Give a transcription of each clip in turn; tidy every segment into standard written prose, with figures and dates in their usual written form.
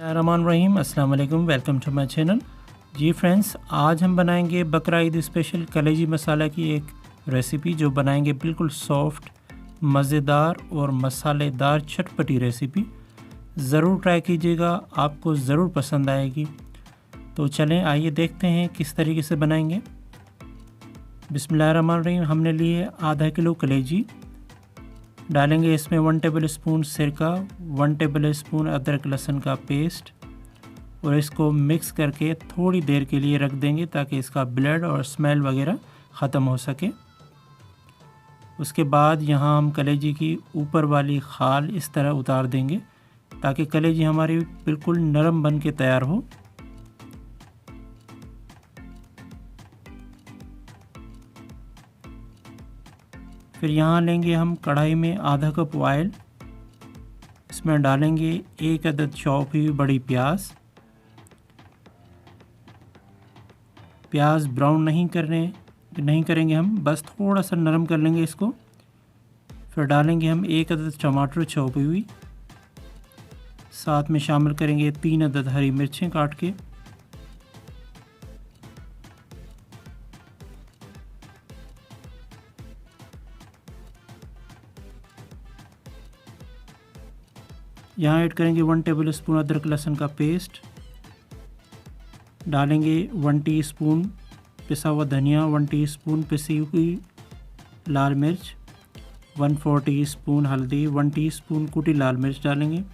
रहमान रहीम, अस्सलाम वालेकुम, वेलकम टू माय चैनल। जी फ्रेंड्स, आज हम बनाएंगे बकरा ईद स्पेशल कलेजी मसाला की एक रेसिपी जो बनाएंगे बिल्कुल सॉफ्ट, मज़ेदार और मसालेदार चटपटी रेसिपी। ज़रूर ट्राई कीजिएगा, आपको ज़रूर पसंद आएगी। तो चलें आइए देखते हैं किस तरीके से बनाएंगे। बिस्मिल्लाहिर्रहमानिर्रहीम। हमने लिए आधा किलो कलेजी। डालेंगे इसमें 1 टेबल स्पून सिरका, 1 टेबल स्पून अदरक लहसुन का पेस्ट और इसको मिक्स करके थोड़ी देर के लिए रख देंगे ताकि इसका ब्लड और स्मेल वगैरह ख़त्म हो सके। उसके बाद यहाँ हम कलेजी की ऊपर वाली खाल इस तरह उतार देंगे ताकि कलेजी हमारी बिल्कुल नरम बन के तैयार हो। फिर यहाँ लेंगे हम कढ़ाई में आधा कप ऑयल। इसमें डालेंगे 1 अदद चॉप हुई बड़ी प्याज। प्याज ब्राउन नहीं करेंगे हम, बस थोड़ा सा नरम कर लेंगे इसको। फिर डालेंगे हम 1 अदद टमाटर चॉप हुई। साथ में शामिल करेंगे 3 अदद हरी मिर्चें काट के। यहाँ ऐड करेंगे 1 टेबल स्पून अदरक लहसुन का पेस्ट। डालेंगे 1 टीस्पून पिसा हुआ धनिया, 1 टीस्पून पिसी हुई लाल मिर्च, 1/4 टीस्पून हल्दी, 1 टीस्पून कुटी लाल मिर्च डालेंगे,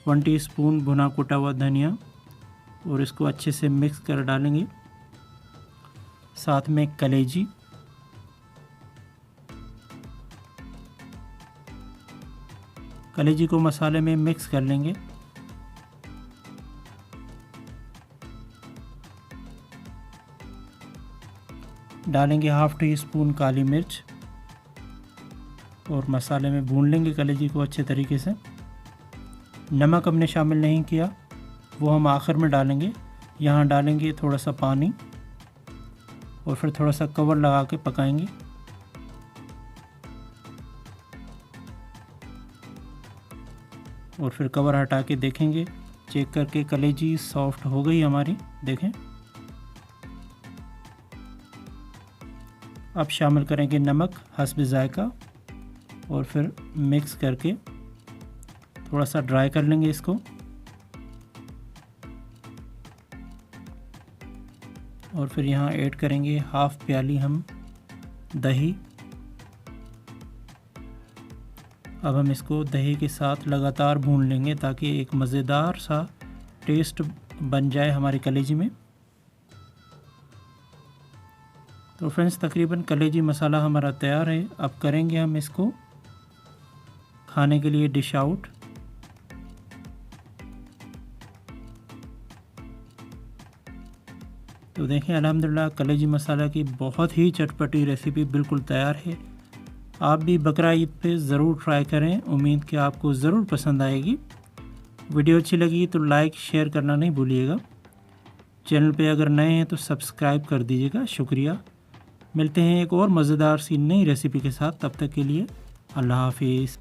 1 टीस्पून भुना कुटा हुआ धनिया और इसको अच्छे से मिक्स कर डालेंगे। साथ में कलेजी, कलेजी को मसाले में मिक्स कर लेंगे। डालेंगे 1/2 टीस्पून काली मिर्च और मसाले में भून लेंगे कलेजी को अच्छे तरीके से। नमक हमने शामिल नहीं किया, वो हम आखिर में डालेंगे। यहाँ डालेंगे थोड़ा सा पानी और फिर थोड़ा सा कवर लगा के पकाएंगे। और फिर कवर हटा के देखेंगे, चेक करके कलेजी सॉफ्ट हो गई हमारी, देखें। अब शामिल करेंगे नमक हस्ब जायका और फिर मिक्स करके थोड़ा सा ड्राई कर लेंगे इसको। और फिर यहाँ ऐड करेंगे 1/2 प्याली हम दही। अब हम इसको दही के साथ लगातार भून लेंगे ताकि एक मज़ेदार सा टेस्ट बन जाए हमारी कलेजी में। तो फ्रेंड्स, तकरीबन कलेजी मसाला हमारा तैयार है। अब करेंगे हम इसको खाने के लिए डिश आउट। तो देखें, अल्हम्दुलिल्लाह कलेजी मसाला की बहुत ही चटपटी रेसिपी बिल्कुल तैयार है। आप भी बकरा ईद पे ज़रूर ट्राई करें, उम्मीद कि आपको ज़रूर पसंद आएगी। वीडियो अच्छी लगी तो लाइक शेयर करना नहीं भूलिएगा। चैनल पे अगर नए हैं तो सब्सक्राइब कर दीजिएगा। शुक्रिया। मिलते हैं एक और मज़ेदार सी नई रेसिपी के साथ, तब तक के लिए अल्लाह हाफिज़।